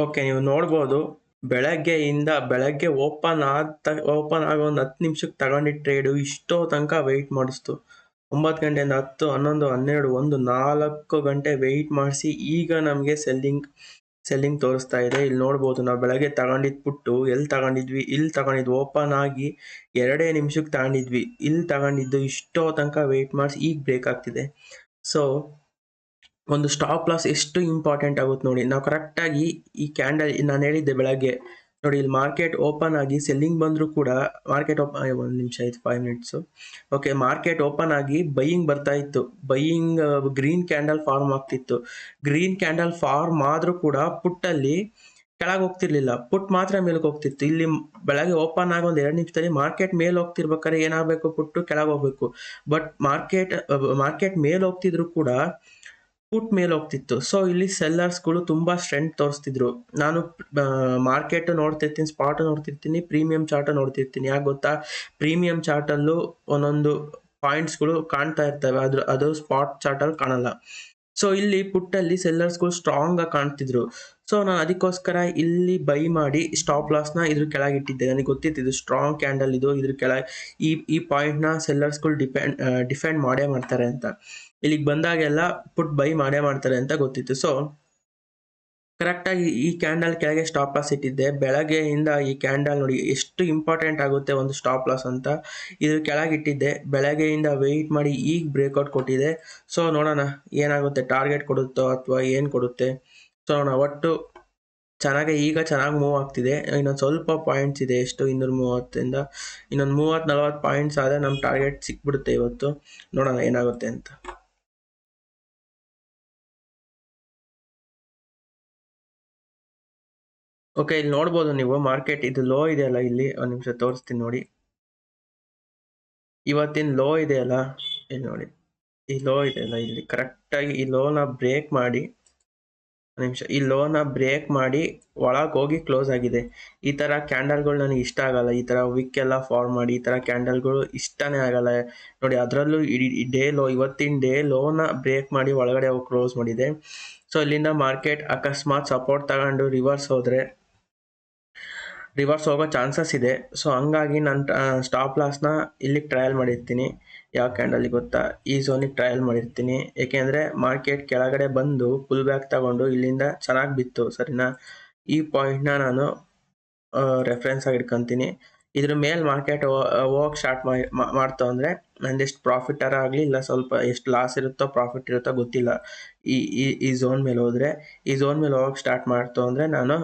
Okay, ನೀವು ನೋಡ್ಬೋದು ಬೆಳಗ್ಗೆ ಓಪನ್ ಆಗೋ ಒಂದು 10 ನಿಮಿಷಕ್ಕೆ ತಗೊಂಡಿದ್ದ ಟ್ರೇಡು ಇಷ್ಟೋ ತನಕ ವೆಯ್ಟ್ ಮಾಡಿಸ್ತು. 9 ಗಂಟೆಯಿಂದ 10, 11, 12, 1, 4 ಗಂಟೆ ವೆಯ್ಟ್ ಮಾಡಿಸಿ ಈಗ ನಮಗೆ ಸೆಲ್ಲಿಂಗ್ ತೋರಿಸ್ತಾ ಇದೆ. ಇಲ್ಲಿ ನೋಡ್ಬೋದು, ನಾವು ಬೆಳಗ್ಗೆ ತಗೊಂಡಿದ್ ಪುಟ್ಟು ಎಲ್ಲಿ ತಗೊಂಡಿದ್ವಿ, ಇಲ್ಲಿ ತಗೊಂಡಿದ್ವಿ. ಓಪನ್ ಆಗಿ 2 ನಿಮಿಷಕ್ಕೆ ತಗೊಂಡಿದ್ವಿ, ಇಲ್ಲಿ ತಗೊಂಡಿದ್ದು ಇಷ್ಟೋ ತನಕ ವೆಯ್ಟ್ ಮಾಡಿಸಿ ಈಗ ಬ್ರೇಕ್ ಆಗ್ತಿದೆ. ಸೊ ಒಂದು ಸ್ಟಾಪ್ ಲಾಸ್ ಎಷ್ಟು ಇಂಪಾರ್ಟೆಂಟ್ ಆಗುತ್ತೆ ನೋಡಿ. ನಾವು ಕರೆಕ್ಟಾಗಿ ಈ ಕ್ಯಾಂಡಲ್ ನಾನು ಹೇಳಿದ್ದೆ ಬೆಳಗ್ಗೆ ನೋಡಿ, ಇಲ್ಲಿ ಮಾರ್ಕೆಟ್ ಓಪನ್ ಆಗಿ ಸೆಲ್ಲಿಂಗ್ ಬಂದರೂ ಕೂಡ ಒಂದು ನಿಮಿಷ ಆಯ್ತು, 5 ಮಿನಿಟ್ಸು. ಓಕೆ, ಮಾರ್ಕೆಟ್ ಓಪನ್ ಆಗಿ ಬೈಯಿಂಗ್ ಬರ್ತಾ ಇತ್ತು. ಬೈಯಿಂಗ್ ಗ್ರೀನ್ ಕ್ಯಾಂಡಲ್ ಫಾರ್ಮ್ ಆಗ್ತಿತ್ತು. ಗ್ರೀನ್ ಕ್ಯಾಂಡಲ್ ಫಾರ್ಮ್ ಆದರೂ ಕೂಡ ಪುಟ್ಟಲ್ಲಿ ಕೆಳಗೆ ಹೋಗ್ತಿರ್ಲಿಲ್ಲ, ಪುಟ್ ಮಾತ್ರ ಮೇಲಕ್ಕೆ ಹೋಗ್ತಿತ್ತು. ಇಲ್ಲಿ ಬೆಳಗ್ಗೆ ಓಪನ್ ಆಗಿ ಒಂದು 2 ನಿಮಿಷದಲ್ಲಿ ಮಾರ್ಕೆಟ್ ಮೇಲೆ ಹೋಗ್ತಿರ್ಬೇಕಾದ್ರೆ ಏನಾಗಬೇಕು, ಪುಟ್ಟು ಕೆಳಗೆ ಹೋಗ್ಬೇಕು. ಬಟ್ ಮಾರ್ಕೆಟ್ ಮೇಲೆ ಹೋಗ್ತಿದ್ರು ಕೂಡ ಪುಟ್ ಮೇಲೆ ಹೋಗ್ತಿತ್ತು. ಸೊ ಇಲ್ಲಿ ಸೆಲ್ಲರ್ಸ್ಗಳು ತುಂಬಾ ಸ್ಟ್ರೆಂತ್ ತೋರಿಸ್ತಿದ್ರು. ನಾನು ಮಾರ್ಕೆಟ್ ನೋಡ್ತಿರ್ತೀನಿ, ಸ್ಪಾಟ್ ನೋಡ್ತಿರ್ತೀನಿ, ಪ್ರೀಮಿಯಂ ಚಾರ್ಟ್ ನೋಡ್ತಿರ್ತೀನಿ. ಯಾಕೆ ಗೊತ್ತಾ, ಪ್ರೀಮಿಯಂ ಚಾರ್ಟ್ ಅಲ್ಲೂ ಒಂದೊಂದು ಪಾಯಿಂಟ್ಸ್ಗಳು ಕಾಣ್ತಾ ಇರ್ತವೆ, ಅದು ಸ್ಪಾಟ್ ಚಾರ್ಟ್ ಅಲ್ಲಿ ಕಾಣಲ್ಲ. ಸೊ ಇಲ್ಲಿ ಪುಟ್ಟಲ್ಲಿ ಸೆಲ್ಲರ್ಸ್ಗಳು ಸ್ಟ್ರಾಂಗ್ ಆಗಿ ಕಾಣ್ತಿದ್ರು. ಸೊ ನಾನು ಅದಕ್ಕೋಸ್ಕರ ಇಲ್ಲಿ ಬೈ ಮಾಡಿ ಸ್ಟಾಪ್ ಲಾಸ್ನ ಇದ್ರ ಕೆಳಗೆ ಇಟ್ಟಿದ್ದೆ. ನನಗೆ ಗೊತ್ತಿತ್ತು ಇದು ಸ್ಟ್ರಾಂಗ್ ಕ್ಯಾಂಡಲ್, ಇದ್ರ ಕೆಳಗೆ ಈ ಪಾಯಿಂಟ್ನ ಸೆಲ್ಲರ್ಸ್ಗಳು ಡಿಫೆಂಡ್ ಮಾಡೇ ಮಾಡ್ತಾರೆ ಅಂತ. ಇಲ್ಲಿಗೆ ಬಂದಾಗೆಲ್ಲ ಪುಟ್ ಬೈ ಮಾಡೇ ಮಾಡ್ತಾರೆ ಅಂತ ಗೊತ್ತಿತ್ತು. ಸೊ ಕರೆಕ್ಟಾಗಿ ಈ ಕ್ಯಾಂಡಲ್ ಕೆಳಗೆ ಸ್ಟಾಪ್ ಲಾಸ್ ಇಟ್ಟಿದ್ದೆ. ಬೆಳಗ್ಗೆಯಿಂದ ಈ ಕ್ಯಾಂಡಲ್ ನೋಡಿ ಎಷ್ಟು ಇಂಪಾರ್ಟೆಂಟ್ ಆಗುತ್ತೆ ಒಂದು ಸ್ಟಾಪ್ ಲಾಸ್ ಅಂತ. ಇದ್ರ ಕೆಳಗೆ ಇಟ್ಟಿದ್ದೆ, ಬೆಳಗ್ಗೆಯಿಂದ ವೆಯ್ಟ್ ಮಾಡಿ ಈಗ ಬ್ರೇಕ್ಔಟ್ ಕೊಟ್ಟಿದೆ. ಸೊ ನೋಡೋಣ ಏನಾಗುತ್ತೆ, ಟಾರ್ಗೆಟ್ ಕೊಡುತ್ತೋ ಅಥವಾ ಏನು ಕೊಡುತ್ತೆ. ಸೊ ನೋಡೋಣ, ಒಟ್ಟು ಈಗ ಚೆನ್ನಾಗಿ ಮೂವ್ ಆಗ್ತಿದೆ. ಇನ್ನೊಂದು ಸ್ವಲ್ಪ ಪಾಯಿಂಟ್ಸ್ ಇದೆ, ಎಷ್ಟು 230ಇಂದ ಇನ್ನೊಂದು 30-40 ಪಾಯಿಂಟ್ಸ್ ಆದರೆ ನಮ್ಮ ಟಾರ್ಗೆಟ್ ಸಿಕ್ಬಿಡುತ್ತೆ ಇವತ್ತು. ನೋಡೋಣ ಏನಾಗುತ್ತೆ ಅಂತ. ಓಕೆ, ಇಲ್ಲಿ ನೋಡ್ಬೋದು ನೀವು, ಮಾರ್ಕೆಟ್ ಇದು ಲೋ ಇದೆಯಲ್ಲ, ಇಲ್ಲಿ ಒಂದು ನಿಮಿಷ ತೋರಿಸ್ತೀನಿ ನೋಡಿ. ಇವತ್ತಿನ ಲೋ ಇದೆಯಲ್ಲ, ಇಲ್ಲಿ ನೋಡಿ, ಈ ಲೋ ಇದೆಯಲ್ಲ, ಇಲ್ಲಿ ಕರೆಕ್ಟಾಗಿ ಈ ಲೋನ ಬ್ರೇಕ್ ಮಾಡಿ, ಈ ಲೋನ ಬ್ರೇಕ್ ಮಾಡಿ ಒಳಗೆ ಹೋಗಿ ಕ್ಲೋಸ್ ಆಗಿದೆ. ಈ ಥರ ಕ್ಯಾಂಡಲ್ಗಳು ನನಗೆ ಇಷ್ಟ ಆಗಲ್ಲ. ಈ ಥರ ವಿಕ್ ಎಲ್ಲ ಫಾರ್ಮ್ ಮಾಡಿ ಈ ಥರ ಕ್ಯಾಂಡಲ್ಗಳು ಇಷ್ಟನೇ ಆಗಲ್ಲ ನೋಡಿ. ಅದರಲ್ಲೂ ಇವತ್ತಿನ ಡೇ ಲೋನ ಬ್ರೇಕ್ ಮಾಡಿ ಒಳಗಡೆ ಹೋಗಿ ಕ್ಲೋಸ್ ಮಾಡಿದೆ. ಸೊ ಇಲ್ಲಿಂದ ಮಾರ್ಕೆಟ್ ಅಕಸ್ಮಾತ್ ಸಪೋರ್ಟ್ ತಗೊಂಡು ರಿವರ್ಸ್ ಹೋಗೋ ಚಾನ್ಸಸ್ ಇದೆ. ಸೊ ಹಂಗಾಗಿ ನಾನು ಸ್ಟಾಪ್ ಲಾಸ್ನ ಇಲ್ಲಿಗೆ ಟ್ರಯಲ್ ಮಾಡಿರ್ತೀನಿ. ಯಾವ ಕ್ಯಾಂಡಲ್ ಗೊತ್ತಾ, ಈ ಝೋನಿಗೆ ಟ್ರಯಲ್ ಮಾಡಿರ್ತೀನಿ. ಏಕೆಂದರೆ ಮಾರ್ಕೆಟ್ ಕೆಳಗಡೆ ಬಂದು ಫುಲ್ ಬ್ಯಾಕ್ ತಗೊಂಡು ಇಲ್ಲಿಂದ ಚೆನ್ನಾಗಿ ಬಿತ್ತು, ಸರಿನಾ. ಈ ಪಾಯಿಂಟ್ನ ನಾನು ರೆಫರೆನ್ಸ್ ಆಗಿ ಇಟ್ಕೊತೀನಿ. ಇದ್ರ ಮೇಲೆ ಮಾರ್ಕೆಟ್ ಹೋಗಕ್ಕೆ ಸ್ಟಾರ್ಟ್ ಮಾಡ್ತು ಅಂದರೆ ನಂದೆಷ್ಟು ಪ್ರಾಫಿಟರ ಆಗಲಿ, ಇಲ್ಲ ಸ್ವಲ್ಪ ಎಷ್ಟು ಲಾಸ್ ಇರುತ್ತೋ ಪ್ರಾಫಿಟ್ ಇರುತ್ತೋ ಗೊತ್ತಿಲ್ಲ. ಈ ಝೋನ್ ಮೇಲೆ ಹೋದರೆ, ಈ ಝೋನ್ ಮೇಲೆ ಹೋಗಕ್ಕೆ ಸ್ಟಾರ್ಟ್ ಮಾಡ್ತು ಅಂದರೆ ನಾನು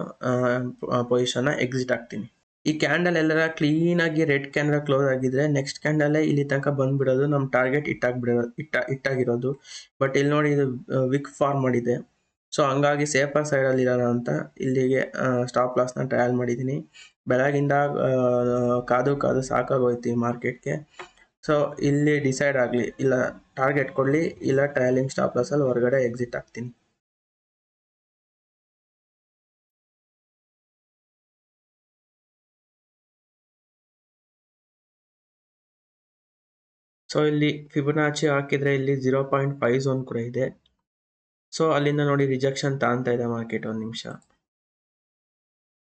ಪೊಸಿಷನ್ನ ಎಕ್ಸಿಟ್ ಆಗ್ತೀನಿ. ಈ ಕ್ಯಾಂಡಲ್ ಎಲ್ಲರ ಕ್ಲೀನಾಗಿ ರೆಡ್ ಕ್ಯಾಂಡಲ್ ಕ್ಲೋಸ್ ಆಗಿದ್ರೆ ನೆಕ್ಸ್ಟ್ ಕ್ಯಾಂಡಲ್ಲೇ ಇಲ್ಲಿ ತನಕ ಬಂದ್ಬಿಡೋದು, ನಮ್ಮ ಟಾರ್ಗೆಟ್ ಇಟ್ಟಾಗಿರೋದು. ಬಟ್ ಇಲ್ಲಿ ನೋಡಿ, ಇದು ವಿಕ್ ಫಾರ್ಮ್ ಮಾಡಿದೆ. ಸೊ ಹಂಗಾಗಿ ಸೇಫರ್ ಸೈಡಲ್ಲಿ ಇರೋಣ ಅಂತ ಇಲ್ಲಿಗೆ ಸ್ಟಾಪ್ ಲಾಸ್ನ ಟ್ರಯಲ್ ಮಾಡಿದ್ದೀನಿ. ಬೆಳಗಿಂದ ಕಾದು ಸಾಕಾಗೋಯ್ತು ಈ ಮಾರ್ಕೆಟ್ಗೆ. ಸೊ ಇಲ್ಲಿ ಡಿಸೈಡ್ ಆಗಲಿ, ಇಲ್ಲ ಟಾರ್ಗೆಟ್ ಕೊಡಲಿ, ಇಲ್ಲ ಟ್ರಯಲಿಂಗ್ ಸ್ಟಾಪ್ ಲಾಸಲ್ಲಿ ಹೊರಗಡೆ ಎಕ್ಸಿಟ್ ಆಗ್ತೀನಿ. ಸೊ ಇಲ್ಲಿ ಫಿಬೊನಾಚಿ ಹಾಕಿದ್ರೆ ಇಲ್ಲಿ 0.5 ಝೋನ್ ಕೂಡ ಇದೆ. ಸೊ ಅಲ್ಲಿಂದ ನೋಡಿ ರಿಜೆಕ್ಷನ್ ತಾಂತಾ ಇದೆ ಮಾರ್ಕೆಟ್. ಒಂದು ನಿಮಿಷ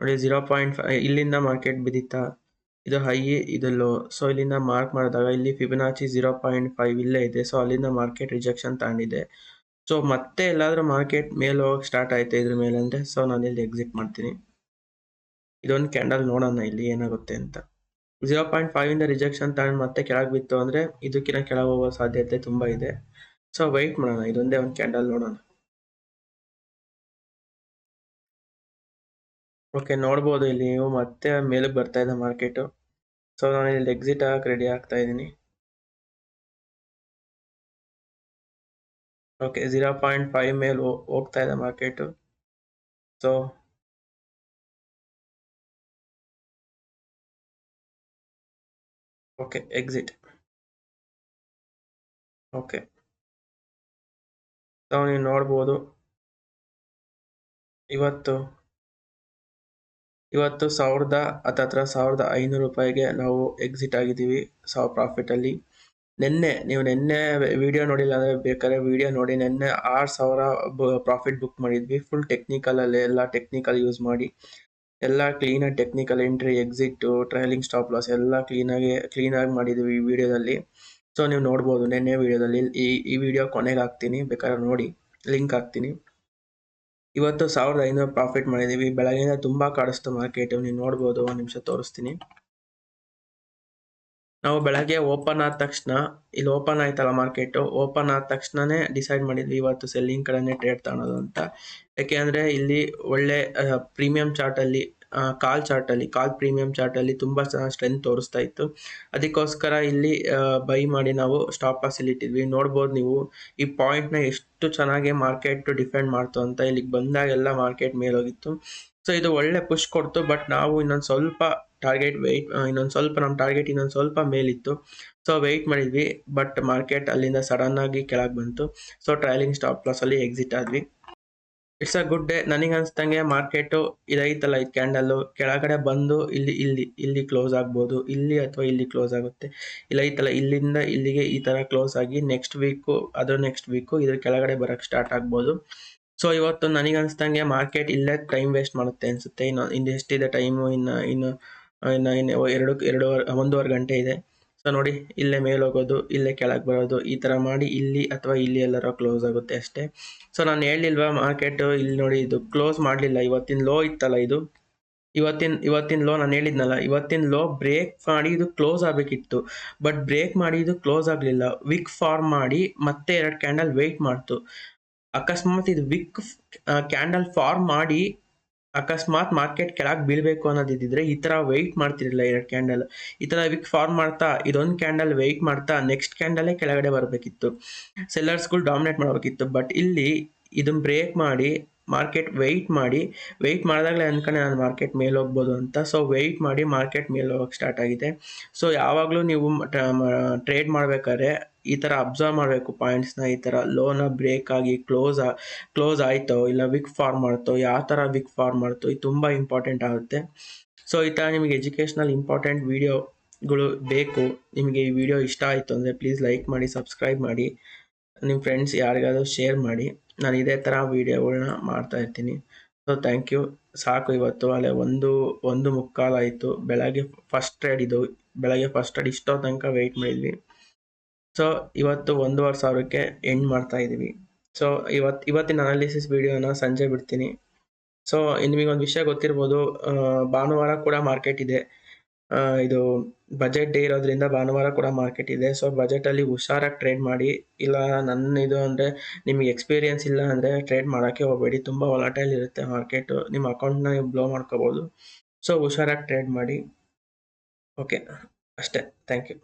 ನೋಡಿ, 0.5 ಇಲ್ಲಿಂದ ಮಾರ್ಕೆಟ್ ಬಿದ್ದಿತ್ತಾ, ಇದು ಹೈ, ಇದು ಲೋ. ಸೊ ಇಲ್ಲಿಂದ ಮಾರ್ಕ್ ಮಾಡಿದಾಗ ಇಲ್ಲಿ ಫಿಬೊನಾಚಿ 0.5 ಇಲ್ಲೇ ಇದೆ. ಸೊ ಅಲ್ಲಿಂದ ಮಾರ್ಕೆಟ್ ರಿಜೆಕ್ಷನ್ ತಗೊಂಡಿದೆ. ಸೊ ಮತ್ತೆ ಎಲ್ಲಾದರೂ ಮಾರ್ಕೆಟ್ ಮೇಲೆ ಹೋಗಕ್ಕೆ ಸ್ಟಾರ್ಟ್ ಆಯ್ತು ಇದ್ರ ಮೇಲೆ ಅಂದರೆ, ಸೊ ನಾನು ಇಲ್ಲಿ ಎಕ್ಸಿಟ್ ಮಾಡ್ತೀನಿ. ಇದೊಂದು ಕ್ಯಾಂಡಲ್ ನೋಡೋಣ ಇಲ್ಲಿ ಏನಾಗುತ್ತೆ ಅಂತ. 0.5 ಇಂದ ರಿಜೆಕ್ಷನ್ ತಗೊಂಡು ಮತ್ತೆ ಕೆಳಗೆ ಬಿತ್ತು ಅಂದರೆ ಇದಕ್ಕಿಂತ ಕೆಳಗೆ ಹೋಗೋ ಸಾಧ್ಯತೆ ತುಂಬ ಇದೆ. ಸೊ ವೆಯ್ಟ್ ಮಾಡೋಣ, ಇದೊಂದೇ ಒಂದು ಕ್ಯಾಂಡಲ್ ನೋಡೋಣ. ಓಕೆ, ನೋಡ್ಬೋದು ಇಲ್ಲಿ ನೀವು ಮತ್ತೆ ಮೇಲಕ್ಕೆ ಬರ್ತಾ ಇದೆ ಮಾರ್ಕೆಟು. ಸೊ ನಾನು ಇಲ್ಲಿ ಎಕ್ಸಿಟ್ ಆಗಕ್ಕೆ ರೆಡಿ ಆಗ್ತಾ ಇದ್ದೀನಿ. ಓಕೆ, 0.5 ಮೇಲೆ ಹೋಗ್ತಾ ಇದೆ market. So okay, exit. Okay, so ನೀವು ನೋಡ್ಬೋದು ಇವತ್ತು 1,500 ರೂಪಾಯಿಗೆ ನಾವು ಎಕ್ಸಿಟ್ ಆಗಿದ್ದೀವಿ ಪ್ರಾಫಿಟಲ್ಲಿ. ನೀವು ನಿನ್ನೆ ವಿಡಿಯೋ ನೋಡಿಲ್ಲ ಅಂದರೆ ಬೇಕಾದ್ರೆ ವಿಡಿಯೋ ನೋಡಿ. ನಿನ್ನೆ 6,000 ಪ್ರಾಫಿಟ್ ಬುಕ್ ಮಾಡಿದ್ವಿ. ಫುಲ್ ಟೆಕ್ನಿಕಲಲ್ಲಿ ಎಲ್ಲ ಟೆಕ್ನಿಕಲ್ ಯೂಸ್ ಮಾಡಿ ಎಲ್ಲ ಕ್ಲೀನಾಗಿ technical entry, exit, trailing, stop loss ಎಲ್ಲ ಕ್ಲೀನಾಗಿ ಮಾಡಿದ್ದೀವಿ ಈ ವಿಡಿಯೋದಲ್ಲಿ. ಸೊ ನೀವು ನೋಡ್ಬೋದು ನಿನ್ನೆ ವಿಡಿಯೋದಲ್ಲಿ. ಈ ವಿಡಿಯೋ ಕೊನೆಗೆ ಹಾಕ್ತೀನಿ, ಬೇಕಾದ್ರೆ ನೋಡಿ, ಲಿಂಕ್ ಹಾಕ್ತೀನಿ. ಇವತ್ತು 1,500 ಪ್ರಾಫಿಟ್ ಮಾಡಿದ್ದೀವಿ. ಬೆಳಗ್ಗೆಯಿಂದ ತುಂಬ ಕಾಡಿಸ್ತು ಮಾರ್ಕೆಟು, ನೀವು ನೋಡ್ಬೋದು. ಒಂದು ನಿಮಿಷ ತೋರಿಸ್ತೀನಿ. ನಾವು ಬೆಳಗ್ಗೆ ಓಪನ್ ಆದ ತಕ್ಷಣ, ಇಲ್ಲಿ ಓಪನ್ ಆಯ್ತಲ್ಲ ಮಾರ್ಕೆಟು, ಓಪನ್ ಆದ ತಕ್ಷಣನೇ ಡಿಸೈಡ್ ಮಾಡಿದ್ವಿ ಇವತ್ತು ಸೆಲ್ಲಿಂಗ್ ಕಡೆನೇ ಟ್ರೇಡ್ ತಗೊಳೋದು ಅಂತ. ಯಾಕೆ ಅಂದರೆ ಇಲ್ಲಿ ಒಳ್ಳೆ ಪ್ರೀಮಿಯಂ ಚಾರ್ಟಲ್ಲಿ, ಕಾಲ್ ಪ್ರೀಮಿಯಂ ಚಾರ್ಟಲ್ಲಿ ತುಂಬ ಚೆನ್ನಾಗಿ ಸ್ಟ್ರೆಂತ್ ತೋರಿಸ್ತಾ ಇತ್ತು. ಅದಕ್ಕೋಸ್ಕರ ಇಲ್ಲಿ ಬೈ ಮಾಡಿ ನಾವು ಸ್ಟಾಪ್ ಲಾಸ್ ಇಲ್ಲಿ ಇಟ್ಟಿದ್ವಿ. ನೋಡ್ಬೋದು ನೀವು ಈ ಪಾಯಿಂಟ್ನ ಎಷ್ಟು ಚೆನ್ನಾಗಿ ಮಾರ್ಕೆಟ್ ಡಿಫೆಂಡ್ ಮಾಡ್ತು ಅಂತ. ಇಲ್ಲಿಗೆ ಬಂದಾಗೆಲ್ಲ ಮಾರ್ಕೆಟ್ ಮೇಲೋಗಿತ್ತು. ಸೊ ಇದು ಒಳ್ಳೆ ಪುಷ್ ಕೊಡ್ತು. ಬಟ್ ನಾವು ಇನ್ನೊಂದು ಸ್ವಲ್ಪ ನಮ್ಮ ಟಾರ್ಗೆಟ್ ಇನ್ನೊಂದು ಸ್ವಲ್ಪ ಮೇಲಿತ್ತು. ಸೊ ವೆಯ್ಟ್ ಮಾಡಿದ್ವಿ, ಬಟ್ ಮಾರ್ಕೆಟ್ ಅಲ್ಲಿಂದ ಸಡನ್ ಆಗಿ ಕೆಳಗೆ ಬಂತು. ಸೊ ಟ್ರೈಲಿಂಗ್ ಸ್ಟಾಪ್ ಲಾಸ್ ಅಲ್ಲಿ ಎಕ್ಸಿಟ್ ಆದ್ವಿ. It's a good day. ನನಗೆ ಅನ್ಸ್ದಂಗೆ ಮಾರ್ಕೆಟು ಇದೈತಲ್ಲ, ಇದು ಕ್ಯಾಂಡಲ್ಲು ಕೆಳಗಡೆ ಬಂದು ಇಲ್ಲಿ ಕ್ಲೋಸ್ ಆಗ್ಬೋದು, ಇಲ್ಲಿ ಅಥವಾ ಇಲ್ಲಿ ಕ್ಲೋಸ್ ಆಗುತ್ತೆ. ಇಲ್ಲೈತಲ್ಲ, ಇಲ್ಲಿಂದ ಇಲ್ಲಿಗೆ ಈ ತರ ಕ್ಲೋಸ್ ಆಗಿ ನೆಕ್ಸ್ಟ್ ವೀಕು ಇದ್ರ ಕೆಳಗಡೆ ಬರಕ್ಕೆ ಸ್ಟಾರ್ಟ್ ಆಗ್ಬೋದು. ಸೊ ಇವತ್ತು ನನಗೆ ಅನ್ಸ್ದಂಗೆ ಮಾರ್ಕೆಟ್ ಇಲ್ಲೇ ಟೈಮ್ ವೇಸ್ಟ್ ಮಾಡುತ್ತೆ ಅನ್ಸುತ್ತೆ. ಇನ್ನು ಎಷ್ಟಿದೆ ಟೈಮು? ಇನ್ನು 1.5 ಗಂಟೆ ಇದೆ. ಸೊ ನೋಡಿ, ಇಲ್ಲೇ ಮೇಲೆ ಹೋಗೋದು, ಇಲ್ಲೇ ಕೆಳಗೆ ಬರೋದು, ಈ ತರ ಮಾಡಿ ಇಲ್ಲಿ ಅಥವಾ ಇಲ್ಲಿ ಎಲ್ಲಾರ ಕ್ಲೋಸ್ ಆಗುತ್ತೆ ಅಷ್ಟೇ. ಸೊ ನಾನು ಹೇಳಿಲ್ವಾ ಮಾರ್ಕೆಟ್ ಇಲ್ಲಿ ನೋಡಿ, ಇದು ಕ್ಲೋಸ್ ಮಾಡಲಿಲ್ಲ. ಇವತ್ತಿನ ಲೋ ಇತ್ತಲ್ಲ, ಇದು ಇವತ್ತಿನ ಲೋ ನಾನು ಹೇಳಿದ್ನಲ್ಲ, ಇವತ್ತಿನ ಲೋ ಬ್ರೇಕ್ ಮಾಡಿ ಇದು ಕ್ಲೋಸ್ ಆಗಬೇಕಿತ್ತು. ಬಟ್ ಬ್ರೇಕ್ ಮಾಡಿ ಇದು ಕ್ಲೋಸ್ ಆಗಲಿಲ್ಲ. ವಿಕ್ ಫಾರ್ಮ್ ಮಾಡಿ ಮತ್ತೆ 2 ಕ್ಯಾಂಡಲ್ ವೆಯ್ಟ್ ಮಾಡ್ತು. ಅಕಸ್ಮಾತ್ ಇದು ವಿಕ್ ಕ್ಯಾಂಡಲ್ ಫಾರ್ಮ್ ಮಾಡಿ ಅಕಸ್ಮಾತ್ ಮಾರ್ಕೆಟ್ ಕೆಳಗೆ ಬೀಳ್ಬೇಕು ಅನ್ನೋದಿದ್ರೆ ಈ ತರ ವೆಯ್ಟ್ ಮಾಡ್ತಿರ್ಲಿಲ್ಲ. 2 ಕ್ಯಾಂಡಲ್ ಈ ತರ ವಿಕ್ ಫಾರ್ಮ್ ಮಾಡ್ತಾ, ಇದೊಂದು ಕ್ಯಾಂಡಲ್ ವೆಯ್ಟ್ ಮಾಡ್ತಾ ನೆಕ್ಸ್ಟ್ ಕ್ಯಾಂಡಲೇ ಕೆಳಗಡೆ ಬರಬೇಕಿತ್ತು, ಸೆಲ್ಲರ್ಸ್ಗಳು ಡಾಮಿನೇಟ್ ಮಾಡಬೇಕಿತ್ತು. ಬಟ್ ಇಲ್ಲಿ ಇದನ್ನ ಬ್ರೇಕ್ ಮಾಡಿ ಮಾರ್ಕೆಟ್ ವೆಯ್ಟ್ ಮಾಡಿದಾಗಲೇ ಅನ್ಕೊಂಡೆ ನಾನು ಮಾರ್ಕೆಟ್ ಮೇಲೆ ಹೋಗ್ಬೋದು ಅಂತ. ಸೊ ವೆಯ್ಟ್ ಮಾಡಿ ಮಾರ್ಕೆಟ್ ಮೇಲೆ ಹೋಗಕ್ಕೆ ಸ್ಟಾರ್ಟ್ ಆಗಿದೆ. ಸೊ ಯಾವಾಗಲೂ ನೀವು ಟ್ರೇಡ್ ಮಾಡ್ಬೇಕಾದ್ರೆ ಈ ತರ ಅಬ್ಸರ್ವ್ ಮಾಡಬೇಕು ಪಾಯಿಂಟ್ಸ್ನ. ಈ ತರ ಲೋನ ಬ್ರೇಕ್ ಆಗಿ ಕ್ಲೋಸ್ ಆಯ್ತೋ, ಇಲ್ಲ ವಿಕ್ ಫಾರ್ಮ್ ಮಾಡ್ತೋ, ಯಾವ ತರ ವಿಕ್ ಫಾರ್ಮ್ ಮಾಡ್ತೋ, ಇದು ತುಂಬಾ ಇಂಪಾರ್ಟೆಂಟ್ ಆಗುತ್ತೆ. ಸೊ ಈ ತರ ನಿಮಗೆ ಎಜುಕೇಶನಲ್ ಇಂಪಾರ್ಟೆಂಟ್ ವಿಡಿಯೋಗಳು ಬೇಕು, ನಿಮಗೆ ಈ ವಿಡಿಯೋ ಇಷ್ಟ ಆಯಿತು ಅಂದರೆ ಪ್ಲೀಸ್ ಲೈಕ್ ಮಾಡಿ, ಸಬ್ಸ್ಕ್ರೈಬ್ ಮಾಡಿ, ನಿಮ್ಮ ಫ್ರೆಂಡ್ಸ್ ಯಾರಿಗಾದ್ರೂ ಶೇರ್ ಮಾಡಿ. ನಾನು ಇದೇ ಥರ ವೀಡಿಯೋಗಳನ್ನ ಮಾಡ್ತಾ ಇರ್ತೀನಿ. So thank you. ಸಾಕು, ಇವತ್ತು ಅಲ್ಲೇ 1:15 ಆಯಿತು. ಬೆಳಗ್ಗೆ ಫಸ್ಟ್ ಟ್ರೇಡ್ ಇದು. ಬೆಳಗ್ಗೆ ಫಸ್ಟ್ ಟ್ರೇಡ್ ಇಷ್ಟೋ ತನಕ ವೆಯ್ಟ್ ಮಾಡಿದ್ವಿ. ಸೊ ಇವತ್ತು 1,500ಕ್ಕೆ ಎಂಡ್ ಮಾಡ್ತಾ ಇದ್ದೀವಿ. ಸೊ ಇವತ್ತಿನ ಅನಾಲಿಸಿಸ್ ವಿಡಿಯೋನ ಸಂಜೆ ಬಿಡ್ತೀನಿ. ಸೊ ನಿಮಗೊಂದು ವಿಷಯ ಗೊತ್ತಿರ್ಬೋದು, ಭಾನುವಾರ ಕೂಡ ಮಾರ್ಕೆಟ್ ಇದೆ. ಇದು ಬಜೆಟ್ ಡೇ ಇರೋದ್ರಿಂದ ಭಾನುವಾರ ಕೂಡ ಮಾರ್ಕೆಟ್ ಇದೆ. ಸೊ ಬಜೆಟಲ್ಲಿ ಹುಷಾರಾಗಿ ಟ್ರೇಡ್ ಮಾಡಿ. ಇಲ್ಲ ಇದು ಅಂದರೆ ನಿಮಗೆ ಎಕ್ಸ್ಪೀರಿಯನ್ಸ್ ಇಲ್ಲ ಅಂದರೆ ಟ್ರೇಡ್ ಮಾಡೋಕ್ಕೆ ಹೋಗಬೇಡಿ. ತುಂಬ ವಾಲಟೈಲ್ ಇರುತ್ತೆ ಮಾರ್ಕೆಟು, ನಿಮ್ಮ ಅಕೌಂಟ್ನ ನೀವು ಬ್ಲೋ ಮಾಡ್ಕೋಬೋದು. ಸೊ ಹುಷಾರಾಗಿ ಟ್ರೇಡ್ ಮಾಡಿ. ಓಕೆ, ಅಷ್ಟೇ. Thank you.